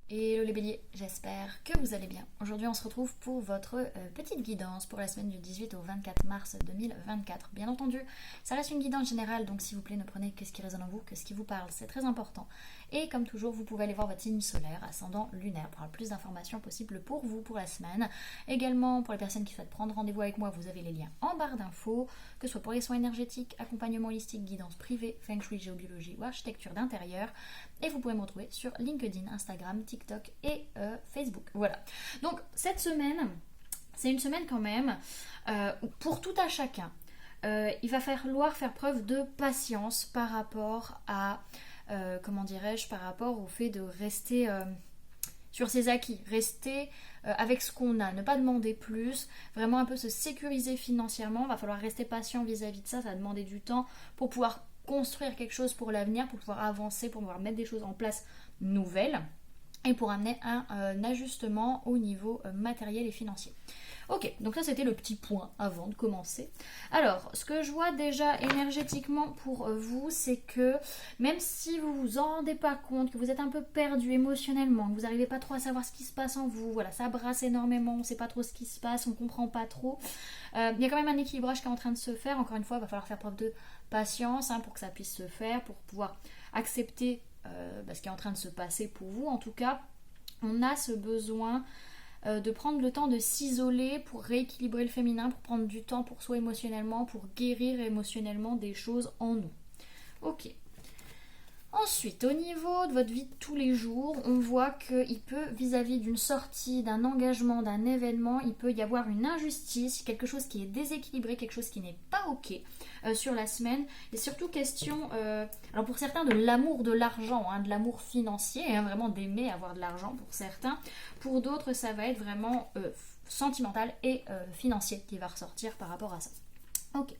Hello les béliers, j'espère que vous allez bien. Aujourd'hui on se retrouve pour votre petite guidance pour la semaine du 18 au 24 mars 2024. Bien entendu, ça reste une guidance générale, donc s'il vous plaît ne prenez que ce qui résonne en vous, que ce qui vous parle, c'est très important. Et comme toujours, vous pouvez aller voir votre signe solaire, ascendant lunaire, pour avoir plus d'informations possibles pour vous pour la semaine. Également, pour les personnes qui souhaitent prendre rendez-vous avec moi, vous avez les liens en barre d'infos, que ce soit pour les soins énergétiques, accompagnement holistique, guidance privée, feng shui, géobiologie ou architecture d'intérieur. Et vous pouvez me retrouver sur LinkedIn, Instagram, TikTok et Facebook. Voilà. Donc cette semaine, c'est une semaine quand même pour tout à chacun. Il va falloir faire preuve de patience par rapport à, par rapport au fait de rester sur ses acquis, rester avec ce qu'on a, ne pas demander plus, vraiment un peu se sécuriser financièrement. Il va falloir rester patient vis-à-vis de ça, ça va demander du temps pour pouvoir construire quelque chose pour l'avenir, pour pouvoir avancer, pour pouvoir mettre des choses en place nouvelles et pour amener un ajustement au niveau matériel et financier. Ok, donc ça c'était le petit point avant de commencer. Alors, ce que je vois déjà énergétiquement pour vous, c'est que même si vous vous en rendez pas compte, que vous êtes un peu perdu émotionnellement, que vous n'arrivez pas trop à savoir ce qui se passe en vous, voilà, ça brasse énormément, on ne sait pas trop ce qui se passe, on ne comprend pas trop. Il y a quand même un équilibrage qui est en train de se faire. Encore une fois, il va falloir faire preuve de patience pour que ça puisse se faire, pour pouvoir accepter ce qui est en train de se passer pour vous. En tout cas, on a ce besoin de prendre le temps de s'isoler pour rééquilibrer le féminin, pour prendre du temps pour soi émotionnellement, pour guérir émotionnellement des choses en nous. Ok. Ensuite, au niveau de votre vie de tous les jours, on voit qu'il peut, vis-à-vis d'une sortie, d'un engagement, d'un événement, il peut y avoir une injustice, quelque chose qui est déséquilibré, quelque chose qui n'est pas ok sur la semaine. Et surtout question, alors pour certains, de l'amour de l'argent, de l'amour financier, vraiment d'aimer avoir de l'argent pour certains. Pour d'autres, ça va être vraiment sentimental et financier qui va ressortir par rapport à ça. Ok.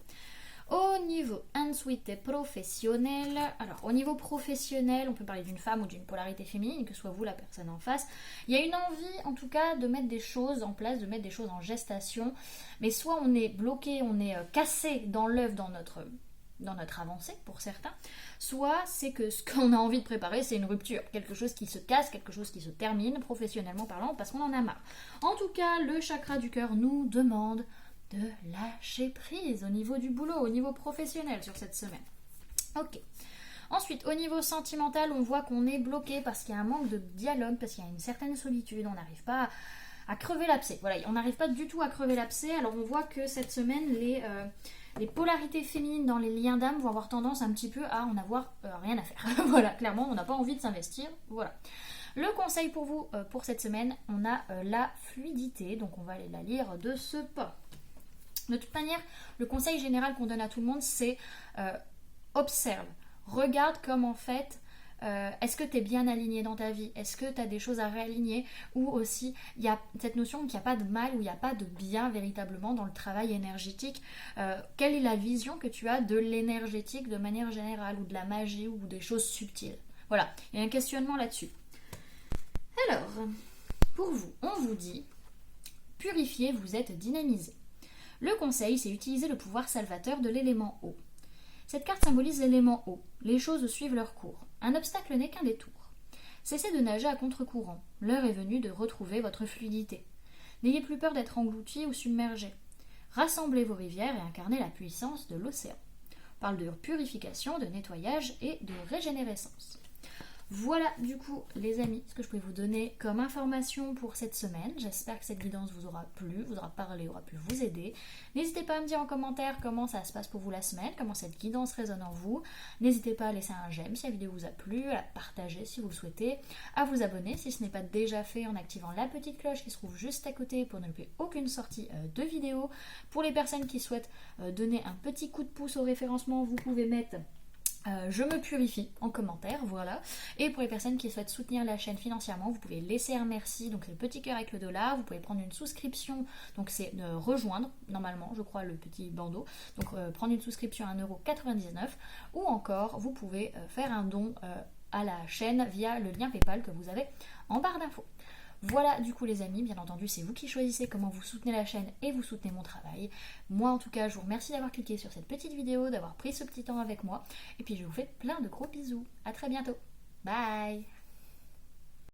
Au niveau ensuite professionnel, alors au niveau professionnel, on peut parler d'une femme ou d'une polarité féminine, que ce soit vous la personne en face. Il y a une envie en tout cas de mettre des choses en place, de mettre des choses en gestation, mais soit on est bloqué, on est cassé dans l'œuf, dans notre avancée pour certains, soit c'est que ce qu'on a envie de préparer c'est une rupture, quelque chose qui se casse, quelque chose qui se termine professionnellement parlant parce qu'on en a marre. En tout cas, le chakra du cœur nous demande de lâcher prise au niveau du boulot, au niveau professionnel sur cette semaine. Ok. Ensuite, au niveau sentimental, on voit qu'on est bloqué parce qu'il y a un manque de dialogue, parce qu'il y a une certaine solitude, on n'arrive pas à crever l'abcès. Voilà, on n'arrive pas du tout à crever l'abcès. Alors on voit que cette semaine, les polarités féminines dans les liens d'âme vont avoir tendance un petit peu à en avoir rien à faire. Voilà, clairement, on n'a pas envie de s'investir. Voilà. Le conseil pour vous, pour cette semaine, on a la fluidité, donc on va aller la lire de ce pas. De toute manière, le conseil général qu'on donne à tout le monde, c'est observe, regarde comme en fait, est-ce que tu es bien aligné dans ta vie, est-ce que tu as des choses à réaligner, ou aussi il y a cette notion qu'il n'y a pas de mal ou il n'y a pas de bien véritablement dans le travail énergétique. Quelle est la vision que tu as de l'énergétique de manière générale, ou de la magie, ou des choses subtiles. Voilà, il y a un questionnement là-dessus. Alors, pour vous, on vous dit, purifiez, vous êtes dynamisé. Le conseil, c'est utiliser le pouvoir salvateur de l'élément eau. Cette carte symbolise l'élément eau. Les choses suivent leur cours. Un obstacle n'est qu'un détour. Cessez de nager à contre-courant. L'heure est venue de retrouver votre fluidité. N'ayez plus peur d'être englouti ou submergé. Rassemblez vos rivières et incarnez la puissance de l'océan. On parle de purification, de nettoyage et de régénérescence. Voilà du coup les amis ce que je pouvais vous donner comme information pour cette semaine. J'espère que cette guidance vous aura plu, vous aura parlé, aura pu vous aider. N'hésitez pas à me dire en commentaire comment ça se passe pour vous la semaine, comment cette guidance résonne en vous. N'hésitez pas à laisser un j'aime si la vidéo vous a plu, à la partager si vous le souhaitez, à vous abonner si ce n'est pas déjà fait en activant la petite cloche qui se trouve juste à côté pour ne louper aucune sortie de vidéo. Pour les personnes qui souhaitent donner un petit coup de pouce au référencement, vous pouvez mettre je me purifie en commentaire, voilà. Et pour les personnes qui souhaitent soutenir la chaîne financièrement, vous pouvez laisser un merci, donc c'est le petit cœur avec le dollar. Vous pouvez prendre une souscription, donc c'est rejoindre, normalement, je crois, le petit bandeau. Donc prendre une souscription à 1,99 €. Ou encore, vous pouvez faire un don à la chaîne via le lien PayPal que vous avez en barre d'infos. Voilà du coup les amis, bien entendu c'est vous qui choisissez comment vous soutenez la chaîne et vous soutenez mon travail. Moi en tout cas je vous remercie d'avoir cliqué sur cette petite vidéo, d'avoir pris ce petit temps avec moi. Et puis je vous fais plein de gros bisous. À très bientôt. Bye.